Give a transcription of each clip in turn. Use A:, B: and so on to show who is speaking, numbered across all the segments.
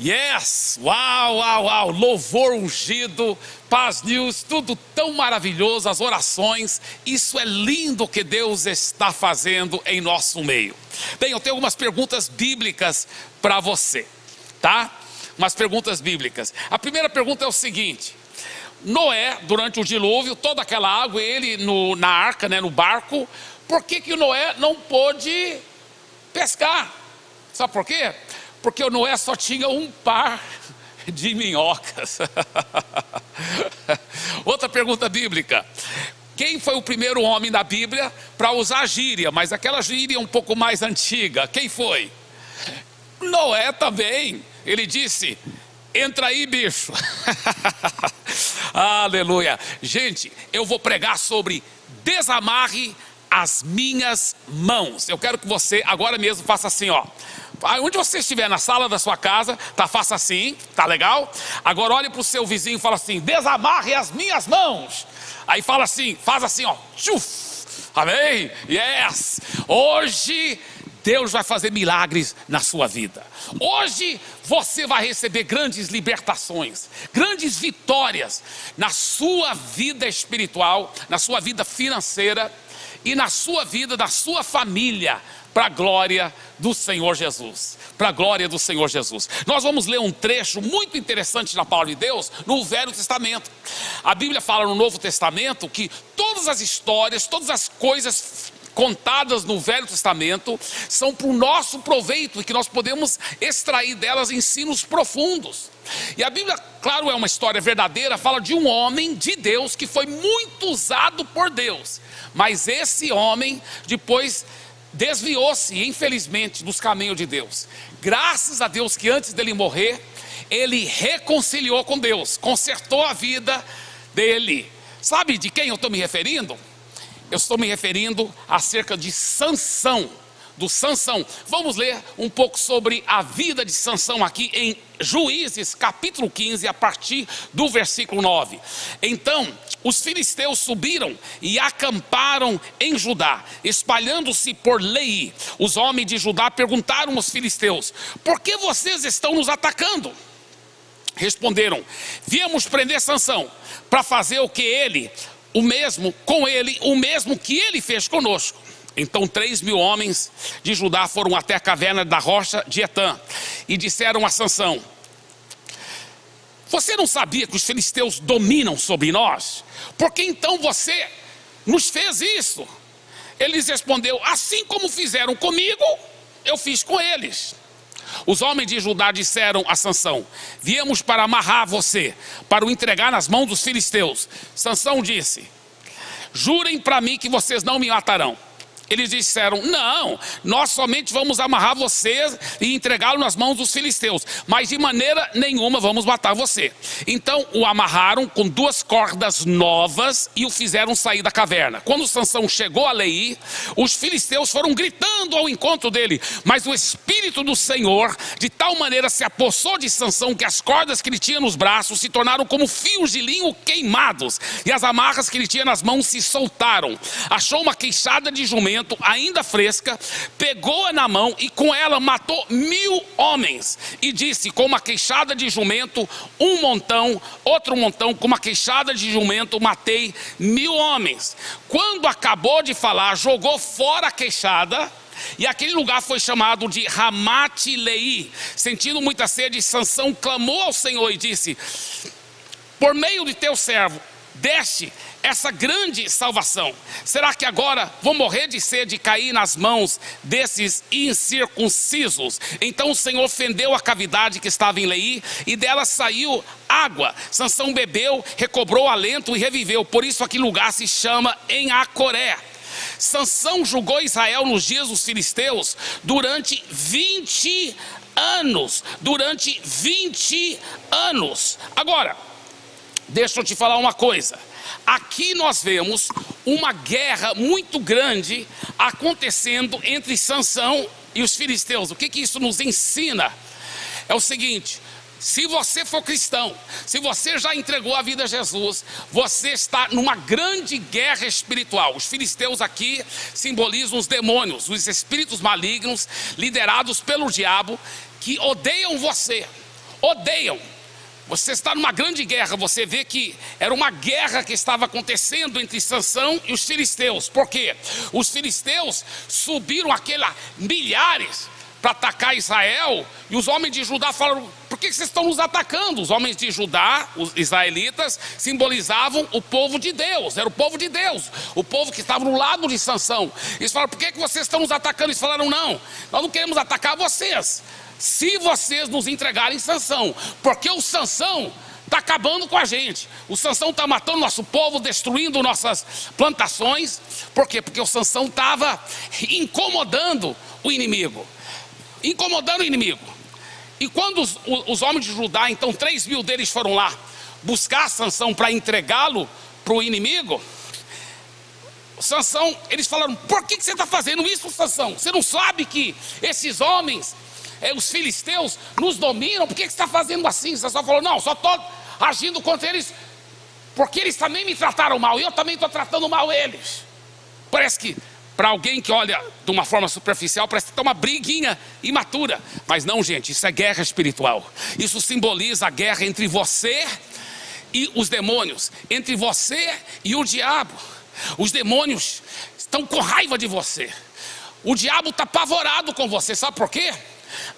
A: Yes! Uau, uau, uau! Louvor ungido, paz news, tudo tão maravilhoso, as orações. Isso é lindo que Deus está fazendo em nosso meio. Bem, eu tenho algumas perguntas bíblicas para você, tá? Umas perguntas bíblicas. A primeira pergunta é o seguinte: Noé, durante o dilúvio, toda aquela água, ele na arca, no barco, por que o Noé não pôde pescar? Sabe por quê? Porque o Noé só tinha um par de minhocas. Outra pergunta bíblica: quem foi o primeiro homem da Bíblia para usar gíria? Mas aquela gíria um pouco mais antiga. Quem foi? Noé também. Ele disse: entra aí, bicho. Aleluia. Gente, eu vou pregar sobre desamarre as minhas mãos. Eu quero que você agora mesmo faça assim, ó. Onde você estiver, na sala da sua casa, tá, faça assim, tá legal? Agora olhe para o seu vizinho e fala assim: desamarre as minhas mãos. Aí fala assim, faz assim, ó. Tchuf. Amém? Yes. Hoje Deus vai fazer milagres na sua vida. Hoje você vai receber grandes libertações, grandes vitórias na sua vida espiritual, na sua vida financeira e na sua vida, da sua família, para a glória do Senhor Jesus. Para a glória do Senhor Jesus. Nós vamos ler um trecho muito interessante na palavra de Deus no Velho Testamento. A Bíblia fala no Novo Testamento que todas as histórias, todas as coisas contadas no Velho Testamento são para o nosso proveito e que nós podemos extrair delas ensinos profundos. E a Bíblia, claro, é uma história verdadeira, fala de um homem de Deus que foi muito usado por Deus, mas esse homem depois desviou-se, infelizmente, dos caminhos de Deus. Graças a Deus que antes dele morrer, ele reconciliou com Deus, consertou a vida dele. Sabe de quem eu estou me referindo? Eu estou me referindo acerca de Sansão, do Sansão. Vamos ler um pouco sobre a vida de Sansão aqui em Juízes capítulo 15, a partir do versículo 9. Então os filisteus subiram e acamparam em Judá, espalhando-se por Leí. Os homens de Judá perguntaram aos filisteus: por que vocês estão nos atacando? Responderam: viemos prender Sansão para fazer o que ele, o mesmo que ele fez conosco. Então 3.000 homens de Judá foram até a caverna da rocha de Etã e disseram a Sansão: você não sabia que os filisteus dominam sobre nós? Por que então você nos fez isso? Ele lhes respondeu: assim como fizeram comigo, eu fiz com eles. Os homens de Judá disseram a Sansão: viemos para amarrar você, para o entregar nas mãos dos filisteus. Sansão disse: jurem para mim que vocês não me matarão. Eles disseram: não, nós somente vamos amarrar você e entregá-lo nas mãos dos filisteus, mas de maneira nenhuma vamos matar você. Então o amarraram com 2 cordas novas e o fizeram sair da caverna. Quando Sansão chegou a Leí, os filisteus foram gritando ao encontro dele, mas o Espírito do Senhor de tal maneira se apossou de Sansão que as cordas que ele tinha nos braços se tornaram como fios de linho queimados, e as amarras que ele tinha nas mãos se soltaram. Achou uma queixada de jumento ainda fresca, pegou-a na mão e com ela matou 1.000 homens, e disse: com uma queixada de jumento, um montão, outro montão, com uma queixada de jumento matei 1.000 homens. Quando acabou de falar, jogou fora a queixada, e aquele lugar foi chamado de Ramate-Leí. Sentindo muita sede, Sansão clamou ao Senhor e disse: por meio de teu servo, deste essa grande salvação. Será que agora vou morrer de sede e cair nas mãos desses incircuncisos? Então o Senhor fendeu a cavidade que estava em Leí, e dela saiu água. Sansão bebeu, recobrou o alento e reviveu. Por isso aquele lugar se chama em Acoré. Sansão julgou Israel nos dias dos filisteus durante 20 anos. Durante 20 anos. Agora, deixa eu te falar uma coisa. Aqui nós vemos uma guerra muito grande acontecendo entre Sansão e os filisteus. O que isso nos ensina? É o seguinte: se você for cristão, se você já entregou a vida a Jesus, você está numa grande guerra espiritual. Os filisteus aqui simbolizam os demônios, os espíritos malignos liderados pelo diabo, que odeiam você. odeiam. Você está numa grande guerra, você vê que era uma guerra que estava acontecendo entre Sansão e os filisteus. Por quê? Os filisteus subiram milhares para atacar Israel, e os homens de Judá falaram: por que vocês estão nos atacando? Os homens de Judá, os israelitas, simbolizavam o povo de Deus, era o povo de Deus, o povo que estava no lado de Sansão. Eles falaram: por que vocês estão nos atacando? Eles falaram: não, nós não queremos atacar vocês, se vocês nos entregarem Sansão, porque o Sansão está acabando com a gente. O Sansão está matando nosso povo, destruindo nossas plantações. Por quê? Porque o Sansão estava incomodando o inimigo. E quando os homens de Judá, então 3.000 deles foram lá buscar Sansão para entregá-lo para o inimigo, Sansão, eles falaram: por que você está fazendo isso, Sansão? Você não sabe que esses homens, os filisteus, nos dominam? Por que você está fazendo assim? Sansão falou: não, só estou agindo contra eles porque eles também me trataram mal, e eu também estou tratando mal eles. Parece que, para alguém que olha de uma forma superficial, parece que está uma briguinha imatura. Mas não, gente, isso é guerra espiritual. Isso simboliza a guerra entre você e os demônios, entre você e o diabo. Os demônios estão com raiva de você. O diabo está apavorado com você, sabe por quê?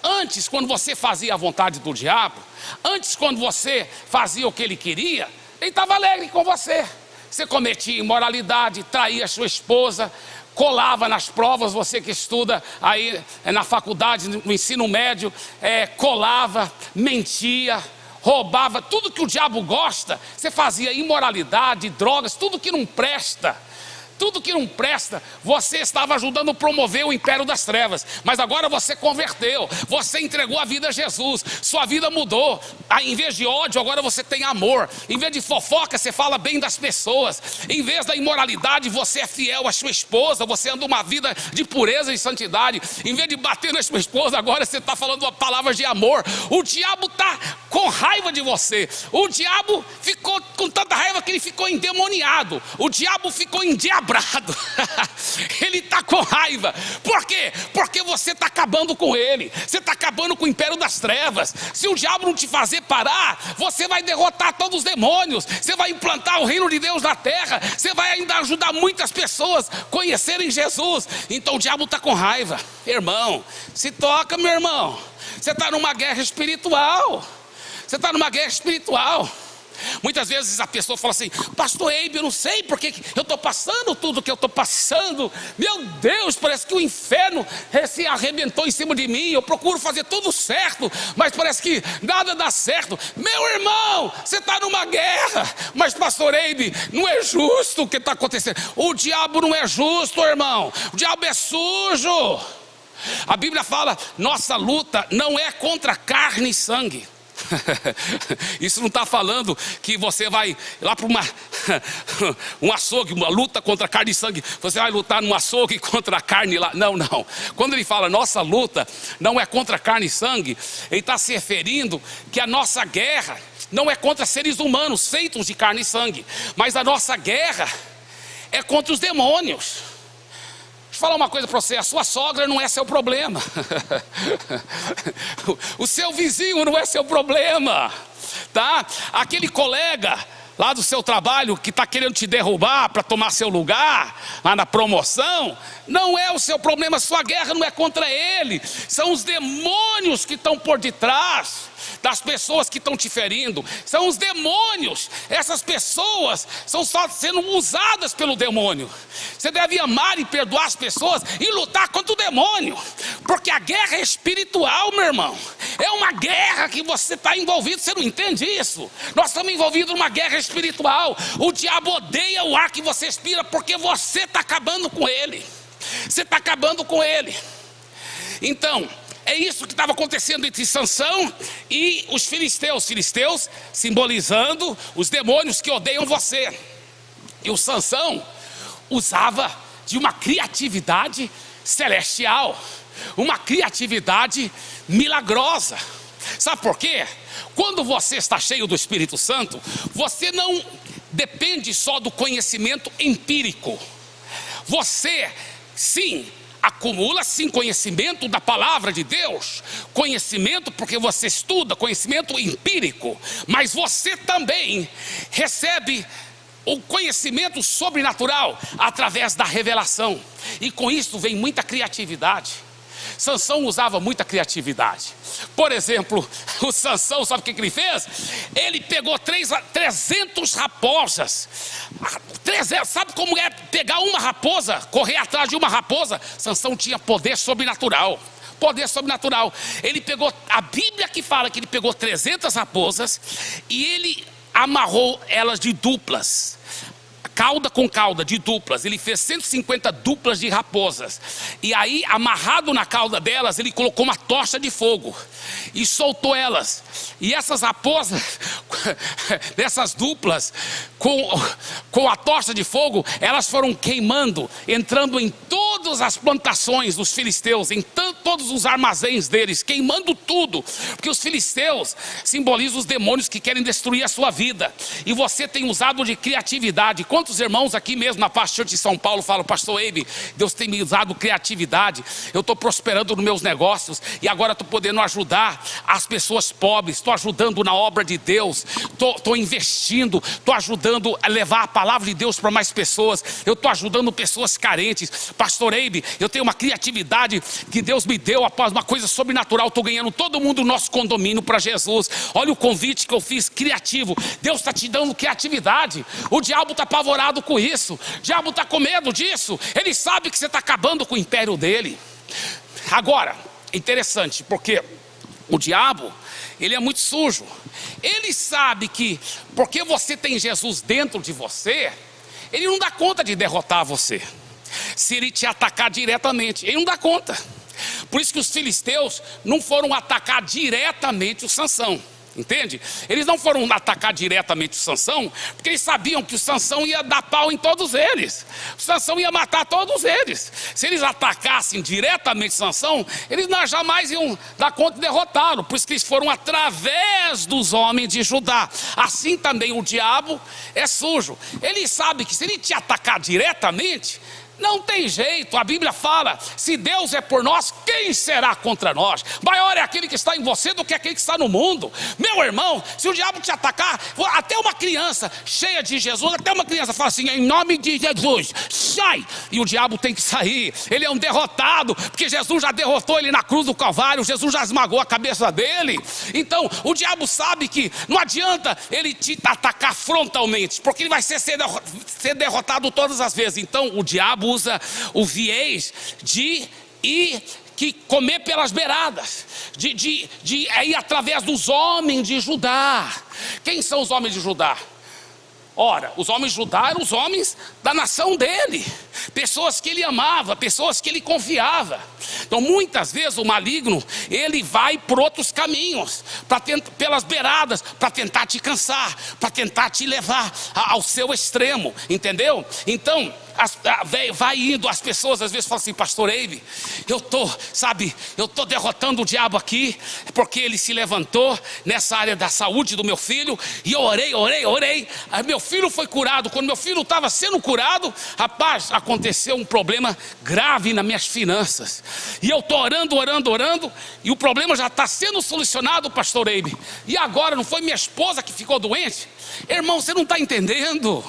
A: Antes, quando você fazia a vontade do diabo, antes, quando você fazia o que ele queria, ele estava alegre com você. Você cometia imoralidade, traía sua esposa, colava nas provas. Você que estuda aí na faculdade, no ensino médio, colava, mentia, roubava. Tudo que o diabo gosta, você fazia. Imoralidade, drogas, tudo que não presta. Tudo que não presta, você estava ajudando a promover o império das trevas. Mas agora você converteu, você entregou a vida a Jesus, sua vida mudou. Em vez de ódio, agora você tem amor. Em vez de fofoca, você fala bem das pessoas. Em vez da imoralidade, você é fiel à sua esposa, você anda uma vida de pureza e santidade. Em vez de bater na sua esposa, agora você está falando palavras de amor. O diabo está com raiva de você. O diabo ficou com tanta raiva que ele ficou endemoniado. O diabo ficou endiabrado. Ele está com raiva. Por quê? Porque você está acabando com ele. Você está acabando com o império das trevas. Se o diabo não te fazer parar, você vai derrotar todos os demônios. Você vai implantar o reino de Deus na terra. Você vai ainda ajudar muitas pessoas a conhecerem Jesus. Então o diabo está com raiva. Irmão, se toca, meu irmão. Você está numa guerra espiritual. Você está numa guerra espiritual. Muitas vezes a pessoa fala assim: pastor Eibe, eu não sei porque eu estou passando tudo que eu estou passando. Meu Deus, parece que o inferno se arrebentou em cima de mim. Eu procuro fazer tudo certo, mas parece que nada dá certo. Meu irmão, você está numa guerra. Mas pastor Eibe, não é justo o que está acontecendo. O diabo não é justo, irmão. O diabo é sujo. A Bíblia fala: nossa luta não é contra carne e sangue. Isso não está falando que você vai lá para um açougue, uma luta contra carne e sangue. Você vai lutar num açougue contra a carne lá. Não, não. Quando ele fala nossa luta não é contra carne e sangue, ele está se referindo que a nossa guerra não é contra seres humanos feitos de carne e sangue, mas a nossa guerra é contra os demônios. Deixa eu falar uma coisa para você: a sua sogra não é seu problema. O seu vizinho não é seu problema, tá? Aquele colega lá do seu trabalho que está querendo te derrubar para tomar seu lugar lá na promoção, não é o seu problema. Sua guerra não é contra ele. São os demônios que estão por detrás das pessoas que estão te ferindo. São os demônios. Essas pessoas são só sendo usadas pelo demônio. Você deve amar e perdoar as pessoas e lutar contra o demônio, porque a guerra é espiritual, meu irmão. É uma guerra que você está envolvido. Você não entende isso? Nós estamos envolvidos numa guerra espiritual. O diabo odeia o ar que você respira, porque você está acabando com ele. Você está acabando com ele. Então, é isso que estava acontecendo entre Sansão e os filisteus. Filisteus simbolizando os demônios que odeiam você. E o Sansão usava de uma criatividade celestial, uma criatividade milagrosa. Sabe por quê? Quando você está cheio do Espírito Santo, você não depende só do conhecimento empírico. Você, sim, acumula sim conhecimento da palavra de Deus, conhecimento porque você estuda, conhecimento empírico, mas você também recebe o conhecimento sobrenatural através da revelação, e com isso vem muita criatividade. Sansão usava muita criatividade. Por exemplo, o Sansão, sabe o que ele fez? Ele pegou 300 raposas. 300, sabe como é pegar uma raposa, correr atrás de uma raposa? Sansão tinha poder sobrenatural. Poder sobrenatural. Ele pegou, a Bíblia que fala que ele pegou 300 raposas e ele amarrou elas de duplas. Cauda com cauda, de duplas. Ele fez 150 duplas de raposas. E aí, amarrado na cauda delas, ele colocou uma tocha de fogo e soltou elas. E essas raposas, dessas duplas, com a tocha de fogo, elas foram queimando, entrando em todas as plantações dos filisteus, em todos os armazéns deles, queimando tudo. Porque os filisteus simbolizam os demônios que querem destruir a sua vida. E você tem usado de criatividade. Quantos irmãos aqui mesmo na Pastor de São Paulo falam: pastor Eibe, Deus tem me usado criatividade, eu estou prosperando nos meus negócios, e agora estou podendo ajudar as pessoas pobres, estou ajudando na obra de Deus, estou investindo, estou ajudando a levar a palavra de Deus para mais pessoas, eu estou ajudando pessoas carentes. Pastor Eibe, eu tenho uma criatividade que Deus me deu, após uma coisa sobrenatural, estou ganhando todo mundo no nosso condomínio para Jesus. Olha o convite que eu fiz, criativo. Deus está te dando criatividade. O diabo está apavorado com isso, o diabo está com medo disso, ele sabe que você está acabando com o império dele. Agora, interessante, porque o diabo, ele é muito sujo. Ele sabe que, porque você tem Jesus dentro de você, ele não dá conta de derrotar você. Se ele te atacar diretamente, ele não dá conta. Por isso que os filisteus não foram atacar diretamente o Sansão. Entende? Eles não foram atacar diretamente o Sansão, porque eles sabiam que o Sansão ia dar pau em todos eles. O Sansão ia matar todos eles. Se eles atacassem diretamente o Sansão, eles jamais iam dar conta de derrotá-lo. Por isso que eles foram através dos homens de Judá. Assim também o diabo é sujo. Ele sabe que se ele te atacar diretamente, não tem jeito. A Bíblia fala: se Deus é por nós, quem será contra nós? Maior é aquele que está em você do que aquele que está no mundo. Meu irmão, se o diabo te atacar, até uma criança cheia de Jesus, até uma criança fala assim: em nome de Jesus, sai! E o diabo tem que sair. Ele é um derrotado, porque Jesus já derrotou ele na cruz do Calvário. Jesus já esmagou a cabeça dele. Então o diabo sabe que não adianta ele te atacar frontalmente, porque ele vai ser derrotado todas as vezes. Então o diabo usa o viés de comer pelas beiradas, de ir através dos homens de Judá. Quem são os homens de Judá? Ora, os homens de Judá eram os homens da nação dele, pessoas que ele amava, pessoas que ele confiava. Então muitas vezes o maligno, ele vai por outros caminhos, pelas beiradas, para tentar te cansar, para tentar te levar ao seu extremo, entendeu? Então vai indo, as pessoas às vezes falam assim: pastor Eibe, eu estou derrotando o diabo aqui, porque ele se levantou nessa área da saúde do meu filho, e eu orei, aí meu filho foi curado. Quando meu filho estava sendo curado, rapaz, aconteceu um problema grave nas minhas finanças, e eu estou orando, e o problema já está sendo solucionado, pastor Eibe, e agora não foi minha esposa que ficou doente? Irmão, você não está entendendo.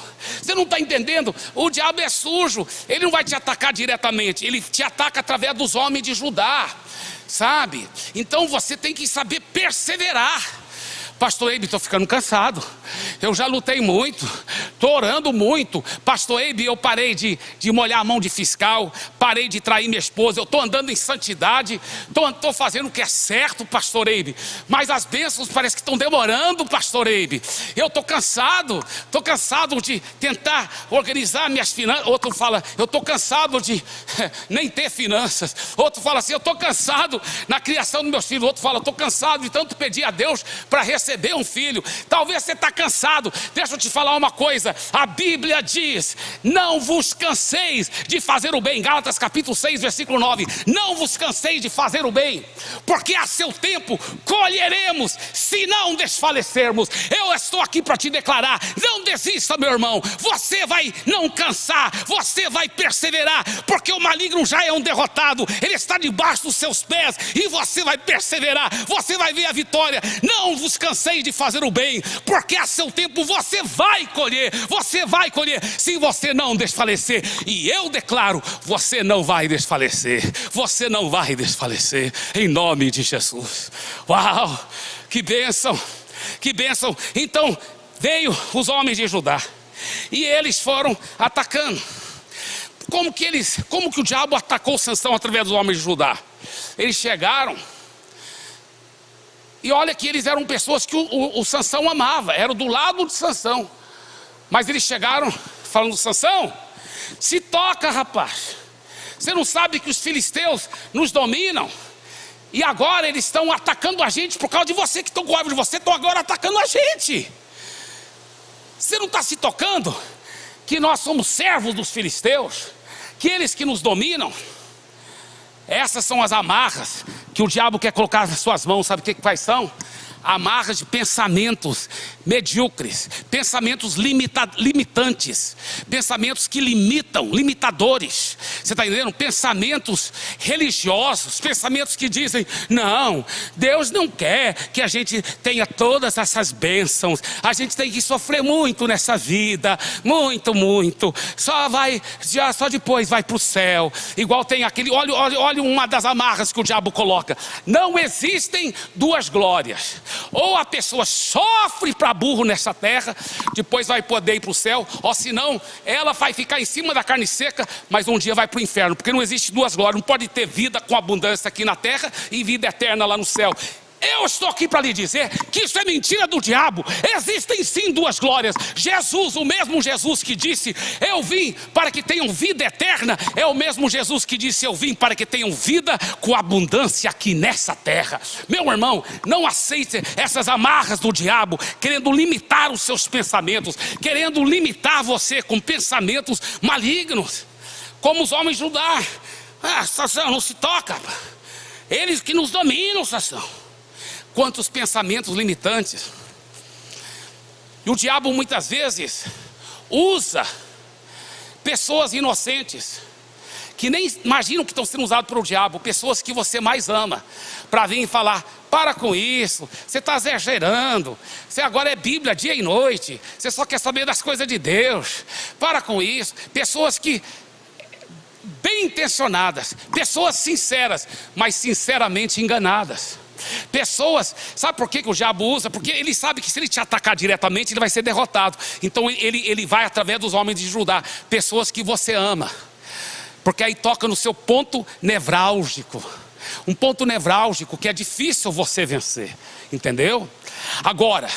A: O diabo é sujo. Ele não vai te atacar diretamente, ele te ataca através dos homens de Judá, sabe? Então você tem que saber perseverar. Pastor Eibe, estou ficando cansado, eu já lutei muito, estou orando muito. Pastor Eibe, eu parei de molhar a mão de fiscal, parei de trair minha esposa, eu estou andando em santidade, estou fazendo o que é certo, pastor Eibe, mas as bênçãos parece que estão demorando, pastor Eibe. Eu estou cansado de tentar organizar minhas finanças. Outro fala: eu estou cansado de nem ter finanças. Outro fala assim: eu estou cansado na criação dos meus filhos. Outro fala: estou cansado de tanto pedir a Deus para receber um filho. Talvez você está cansado. Deixa eu te falar uma coisa: coisa, a Bíblia diz: não vos canseis de fazer o bem. Gálatas capítulo 6, versículo 9. Não vos canseis de fazer o bem, porque a seu tempo colheremos, se não desfalecermos. Eu estou aqui para te declarar: não desista, meu irmão. Você vai não cansar, você vai perseverar, porque o maligno já é um derrotado, ele está debaixo dos seus pés, e você vai perseverar, você vai ver a vitória. Não vos canseis de fazer o bem, porque a seu tempo você vai colher, se você não desfalecer. E eu declaro: você não vai desfalecer, você não vai desfalecer, em nome de Jesus. Uau, que bênção, que bênção. Então veio os homens de Judá, e eles foram atacando. Como que o diabo atacou Sansão através dos homens de Judá? Eles chegaram, e olha que eles eram pessoas que o Sansão amava, eram do lado de Sansão. Mas eles chegaram falando: Sansão, se toca, rapaz. Você não sabe que os filisteus nos dominam? E agora eles estão atacando a gente por causa de você, que estão com raiva de você, estão agora atacando a gente. Você não está se tocando que nós somos servos dos filisteus, que eles que nos dominam? Essas são as amarras que o diabo quer colocar nas suas mãos. Sabe o que quais são? Amarras de pensamentos medíocres, pensamentos limitantes, pensamentos que limitam, limitadores. Você está entendendo? Pensamentos religiosos, pensamentos que dizem: não, Deus não quer que a gente tenha todas essas bênçãos, a gente tem que sofrer muito nessa vida, muito, só depois vai para o céu. Igual tem aquele, olha uma das amarras que o diabo coloca: não existem duas glórias. Ou a pessoa sofre para burro nessa terra, depois vai poder ir para o céu, ou senão ela vai ficar em cima da carne seca, mas um dia vai para o inferno, porque não existe duas glórias. Não pode ter vida com abundância aqui na terra e vida eterna lá no céu. Eu estou aqui para lhe dizer que isso é mentira do diabo. Existem sim duas glórias. Jesus, o mesmo Jesus que disse: eu vim para que tenham vida eterna, é o mesmo Jesus que disse: eu vim para que tenham vida com abundância aqui nessa terra. Meu irmão, não aceite essas amarras do diabo, querendo limitar os seus pensamentos, querendo limitar você com pensamentos malignos, como os homens de Judá. Sansão, não se toca, eles que nos dominam, Sansão. Quantos pensamentos limitantes. E o diabo muitas vezes usa pessoas inocentes, que nem imaginam que estão sendo usados pelo diabo, pessoas que você mais ama, para vir e falar: para com isso, você está exagerando, você agora é Bíblia dia e noite, você só quer saber das coisas de Deus, para com isso. Pessoas que, bem intencionadas, pessoas sinceras, mas sinceramente enganadas. Pessoas, sabe por que o diabo usa? Porque ele sabe que se ele te atacar diretamente, ele vai ser derrotado. Então ele vai através dos homens de Judá, pessoas que você ama, porque aí toca no seu ponto nevrálgico, um ponto nevrálgico que é difícil você vencer, entendeu? Agora,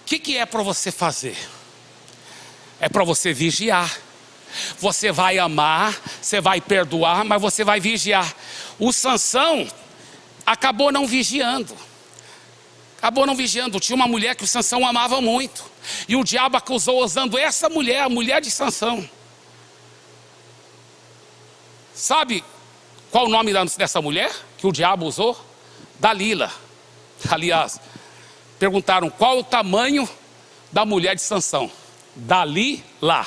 A: o que é para você fazer? É para você vigiar. Você vai amar, você vai perdoar, mas você vai vigiar. O Sansão acabou não vigiando. Tinha uma mulher que o Sansão amava muito, e o diabo acusou usando essa mulher, a mulher de Sansão. Sabe qual o nome dessa mulher que o diabo usou? Dalila. Aliás, perguntaram qual o tamanho da mulher de Sansão. Dalila.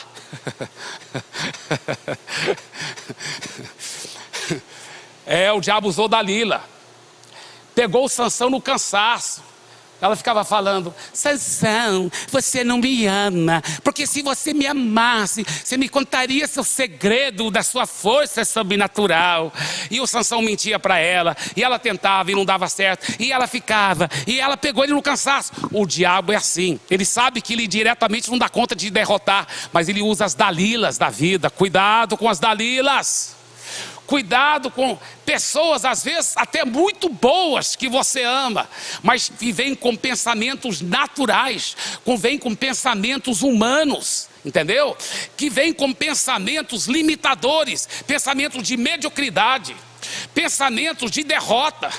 A: O diabo usou Dalila. Pegou o Sansão no cansaço. Ela ficava falando: Sansão, você não me ama, porque se você me amasse, você me contaria seu segredo da sua força sobrenatural. E o Sansão mentia para ela, e ela tentava e não dava certo, e ela ficava, e ela pegou ele no cansaço. O diabo é assim, ele sabe que ele diretamente não dá conta de derrotar, mas ele usa as Dalilas da vida. Cuidado com as Dalilas. Cuidado com pessoas, às vezes até muito boas, que você ama, mas que vêm com pensamentos naturais, vêm com pensamentos humanos, entendeu? Que vêm com pensamentos limitadores, pensamentos de mediocridade, pensamentos de derrota.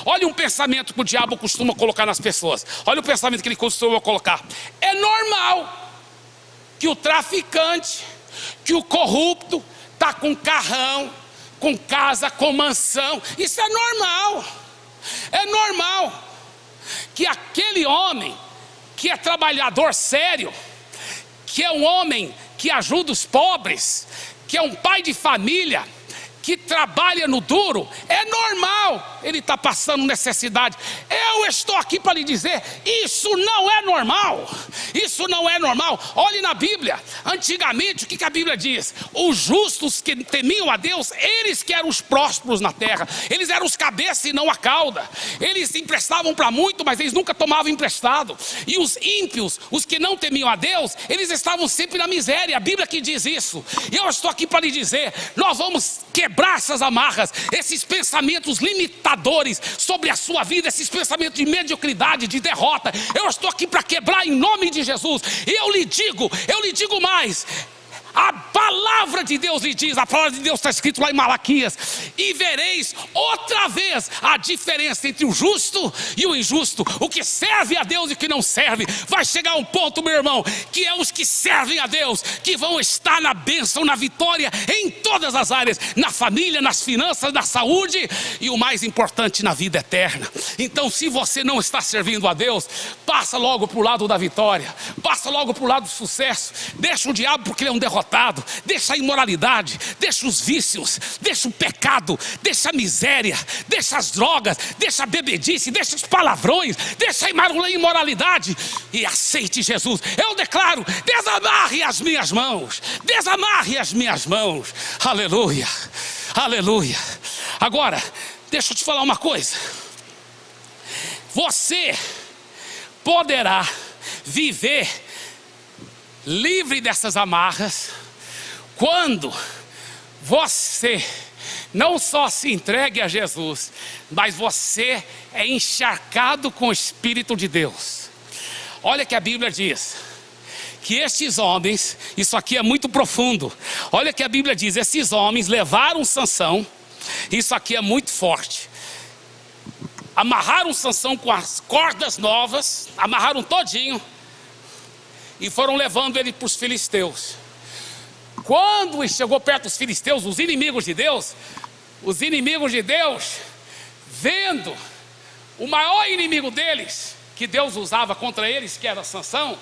A: Olha um pensamento que o diabo costuma colocar nas pessoas. Olha o pensamento que ele costuma colocar: é normal. que o traficante, que o corrupto está com carrão, com casa, com mansão. Isso é normal. É normal que aquele homem que é trabalhador sério, que é um homem que ajuda os pobres, que é um pai de família, que trabalha no duro, é normal ele está passando necessidade. Eu estou aqui para lhe dizer, isso não é normal. Isso não é normal. Olhe na Bíblia, antigamente o que a Bíblia diz? Os justos que temiam a Deus, eles que eram os prósperos na terra. Eles eram os cabeças e não a cauda. Eles emprestavam para muito, mas eles nunca tomavam emprestado. E os ímpios, os que não temiam a Deus, eles estavam sempre na miséria. A Bíblia que diz isso. E eu estou aqui para lhe dizer, nós vamos quebrar essas amarras, esses pensamentos limitadores sobre a sua vida, esses pensamentos de mediocridade, de derrota. Eu estou aqui para quebrar em nome de Jesus. E eu lhe digo mais. A palavra de Deus lhe diz, a palavra de Deus está escrito lá em Malaquias: e vereis outra vez a diferença entre o justo e o injusto, o que serve a Deus e o que não serve. Vai chegar um ponto, meu irmão, que é os que servem a Deus que vão estar na bênção, na vitória em todas as áreas, na família, nas finanças, na saúde e o mais importante, na vida eterna. Então, se você não está servindo a Deus, passa logo para o lado da vitória, passa logo para o lado do sucesso. Deixa o diabo, porque ele é um derrotado. Deixa a imoralidade, deixa os vícios, deixa o pecado, deixa a miséria, deixa as drogas, deixa a bebedice, deixa os palavrões, deixa a imoralidade e aceite Jesus. Eu declaro: desamarre as minhas mãos, desamarre as minhas mãos. Aleluia, aleluia. Agora, deixa eu te falar uma coisa. Você poderá viver livre dessas amarras quando você não só se entregue a Jesus, mas você é encharcado com o Espírito de Deus. Olha que a Bíblia diz que estes homens, isso aqui é muito profundo. Olha que a Bíblia diz: esses homens levaram Sansão, isso aqui é muito forte, amarraram Sansão com as cordas novas, amarraram todinho e foram levando ele para os filisteus. Quando chegou perto dos filisteus, os inimigos de Deus, vendo o maior inimigo deles, que Deus usava contra eles, que era Sansão,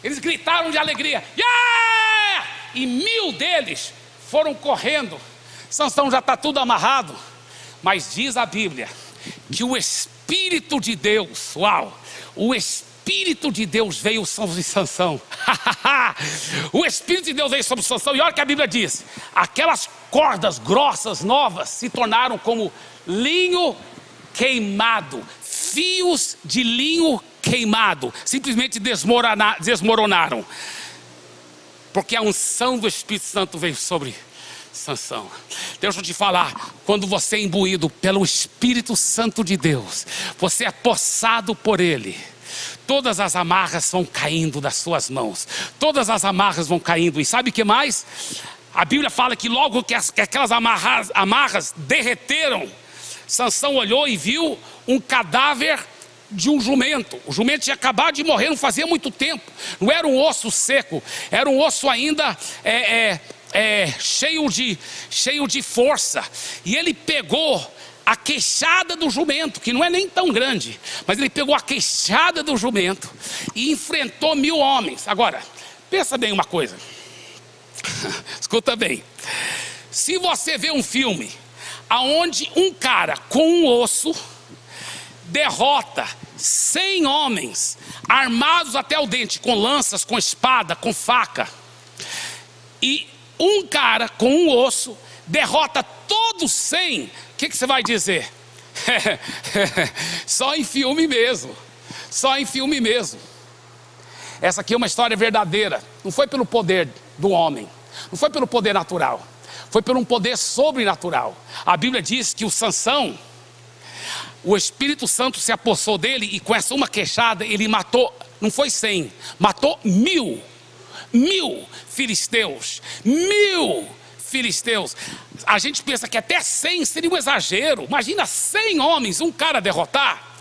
A: eles gritaram de alegria: yeah! E 1000 deles foram correndo. Sansão já está tudo amarrado, mas diz a Bíblia que o Espírito de Deus, o Espírito de Deus veio sobre Sansão. O Espírito de Deus veio sobre Sansão. E olha o que a Bíblia diz: aquelas cordas grossas, novas, se tornaram como linho queimado. Fios de linho queimado simplesmente desmoronaram, porque a unção do Espírito Santo veio sobre Sansão. Deixa eu te falar, quando você é imbuído pelo Espírito Santo de Deus, você é possado por Ele, todas as amarras vão caindo das suas mãos, todas as amarras vão caindo. E sabe o que mais? A Bíblia fala que logo que aquelas amarras derreteram, Sansão olhou e viu um cadáver de um jumento. O jumento tinha acabado de morrer, não fazia muito tempo. Não era um osso seco, era um osso ainda cheio de força. E ele pegou a queixada do jumento, que não é nem tão grande, mas ele pegou a queixada do jumento e enfrentou 1000 homens. Agora, pensa bem uma coisa. Escuta bem. Se você vê um filme aonde um cara com um osso derrota 100 homens armados até o dente, com lanças, com espada, com faca, e um cara com um osso derrota todos 100, o que você vai dizer? Só em filme mesmo. Só em filme mesmo. Essa aqui é uma história verdadeira. Não foi pelo poder do homem, não foi pelo poder natural, foi por um poder sobrenatural. A Bíblia diz que o Sansão, o Espírito Santo se apossou dele, e com essa uma queixada ele matou, não foi 100, matou 1000 filisteus. 1000 filisteus. A gente pensa que até 100 seria um exagero. Imagina 100 homens, um cara derrotar.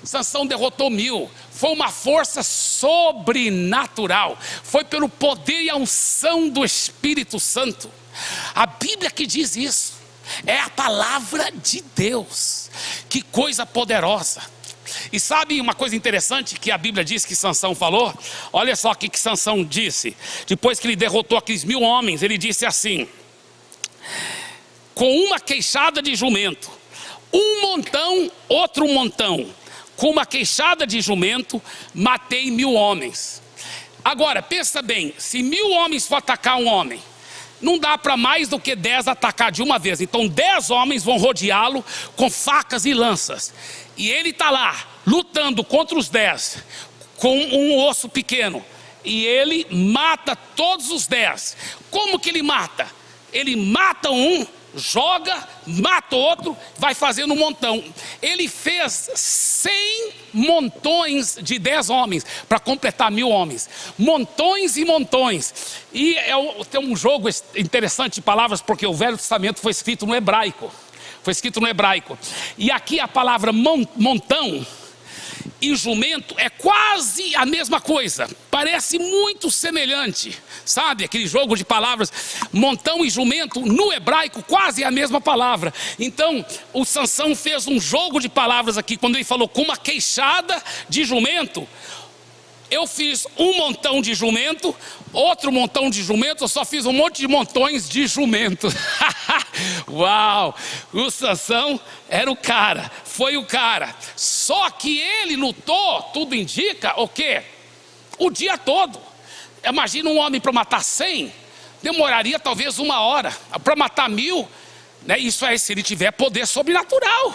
A: Sansão derrotou 1000. foi uma força sobrenatural, foi pelo poder e a unção do Espírito Santo. A Bíblia que diz isso, é a palavra de Deus. Que coisa poderosa. E sabe uma coisa interessante que a Bíblia diz que Sansão falou? Olha só o que Sansão disse. Depois que ele derrotou aqueles 1000 homens, ele disse assim: com uma queixada de jumento, um montão, outro montão, com uma queixada de jumento, matei 1000 homens. Agora, pensa bem, se 1000 homens for atacar um homem, não dá para mais do que 10 atacar de uma vez. Então 10 homens vão rodeá-lo com facas e lanças. E ele está lá, lutando contra os 10, com um osso pequeno. E ele mata todos os 10. Como que ele mata? Ele mata um, joga, mata outro, vai fazendo um montão. Ele fez 100 montões de 10 homens, para completar 1000 homens. Montões e montões. E tem um jogo interessante de palavras, porque o Velho Testamento foi escrito no hebraico. E aqui a palavra montão e jumento é quase a mesma coisa, parece muito semelhante, sabe, aquele jogo de palavras, montão e jumento, no hebraico quase a mesma palavra. Então o Sansão fez um jogo de palavras aqui, quando ele falou com uma queixada de jumento. Eu fiz um montão de jumento, outro montão de jumento, eu só fiz um monte de montões de jumento. Uau! O Sansão era o cara, foi o cara. Só que ele lutou, tudo indica, o quê? O dia todo. Imagina um homem para matar 100, demoraria talvez 1 hora. Para matar 1000, né? Isso é se ele tiver poder sobrenatural.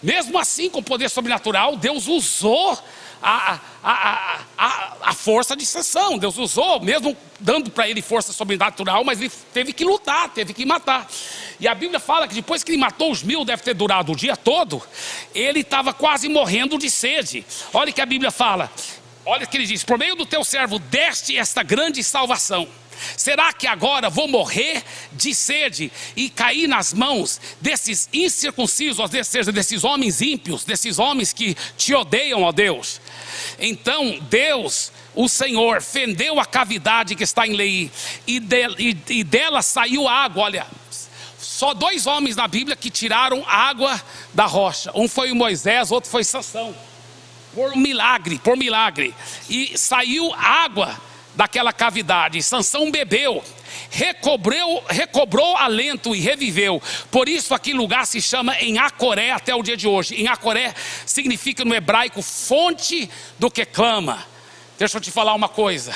A: Mesmo assim, com poder sobrenatural, Deus usou a força de Sansão. Deus usou, mesmo dando para ele força sobrenatural, mas ele teve que lutar, teve que matar. E a Bíblia fala que depois que ele matou os 1000, deve ter durado o dia todo, ele estava quase morrendo de sede. Olha o que a Bíblia fala, olha o que ele diz: por meio do teu servo deste esta grande salvação. Será que agora vou morrer de sede e cair nas mãos desses incircuncisos, ou seja, desses homens ímpios, desses homens que te odeiam, ó Deus? Então Deus, o Senhor, fendeu a cavidade que está em Leí, e dela saiu água. Olha, só 2 homens na Bíblia que tiraram água da rocha. Um foi Moisés, outro foi Sansão. Por milagre. E saiu água daquela cavidade. Sansão bebeu, recobrou alento e reviveu. Por isso aquele lugar se chama Em-Acoré até o dia de hoje. Em-Acoré significa no hebraico fonte do que clama. Deixa eu te falar uma coisa,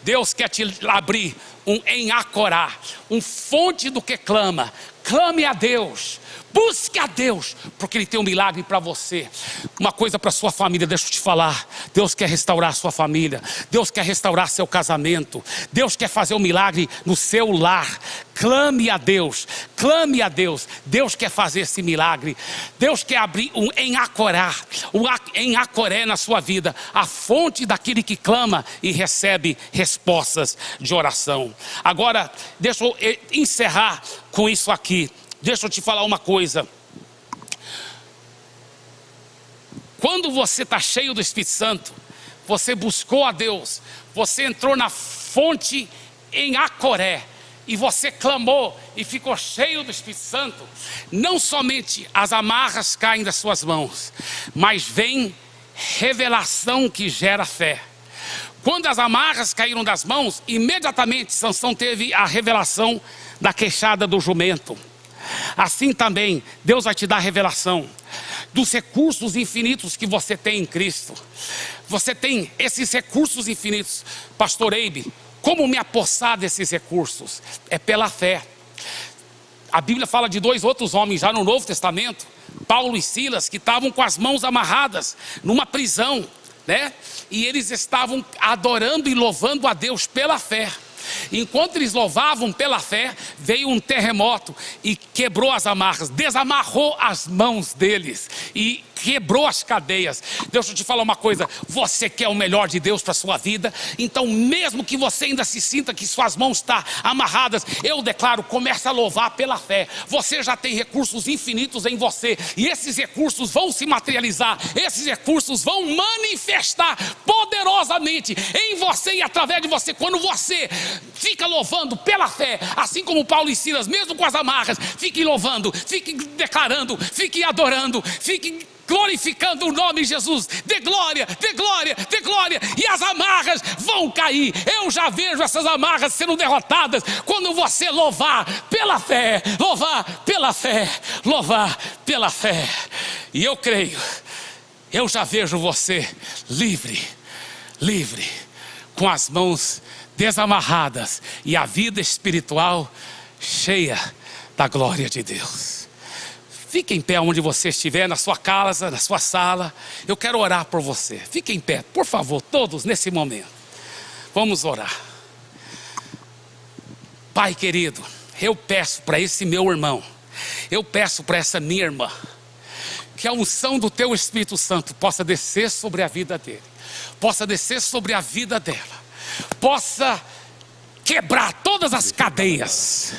A: Deus quer te abrir um Em-Acorá, um fonte do que clama. Clame a Deus, busque a Deus, porque Ele tem um milagre para você. Uma coisa para sua família, deixa eu te falar. Deus quer restaurar a sua família. Deus quer restaurar seu casamento. Deus quer fazer um milagre no seu lar. Clame a Deus, clame a Deus. Deus quer fazer esse milagre. Deus quer abrir um Em-Acoré na sua vida, a fonte daquele que clama e recebe respostas de oração. Agora, deixa eu encerrar com isso aqui. Deixa eu te falar uma coisa. Quando você está cheio do Espírito Santo, você buscou a Deus, você entrou na fonte Em-Acoré, e você clamou e ficou cheio do Espírito Santo, não somente as amarras caem das suas mãos, mas vem revelação que gera fé. Quando as amarras caíram das mãos, imediatamente Sansão teve a revelação da queixada do jumento. Assim também Deus vai te dar a revelação dos recursos infinitos que você tem em Cristo. Você tem esses recursos infinitos. Pastor Eibe, como me apossar desses recursos? É pela fé. A Bíblia fala de 2 outros homens já no Novo Testamento, Paulo e Silas, que estavam com as mãos amarradas numa prisão, né? E eles estavam adorando e louvando a Deus pela fé. Enquanto eles louvavam pela fé, veio um terremoto e quebrou as amarras, desamarrou as mãos deles, e quebrou as cadeias. Deixa eu te falar uma coisa, você quer o melhor de Deus para a sua vida? Então mesmo que você ainda se sinta que suas mãos estão amarradas, eu declaro, comece a louvar pela fé. Você já tem recursos infinitos em você, e esses recursos vão se materializar, esses recursos vão manifestar poderosamente em você e através de você. Quando você fica louvando pela fé, assim como Paulo e Silas, mesmo com as amarras, fique louvando, fique declarando, fique adorando, fique glorificando o nome de Jesus. Dê glória, dê glória, dê glória, e as amarras vão cair. Eu já vejo essas amarras sendo derrotadas quando você louvar pela fé, louvar pela fé, louvar pela fé. E eu creio, eu já vejo você livre, livre, com as mãos desamarradas e a vida espiritual cheia da glória de Deus. Fique em pé onde você estiver, na sua casa, na sua sala. Eu quero orar por você. Fique em pé, por favor, todos nesse momento. Vamos orar. Pai querido, eu peço para esse meu irmão, eu peço para essa minha irmã, que a unção do Teu Espírito Santo possa descer sobre a vida dele, possa descer sobre a vida dela, possa quebrar todas as cadeias,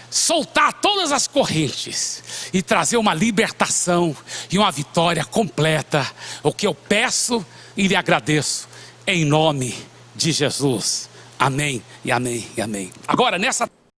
A: soltar todas as correntes e trazer uma libertação e uma vitória completa. O que eu peço e lhe agradeço em nome de Jesus. Amém e amém e amém. Agora nessa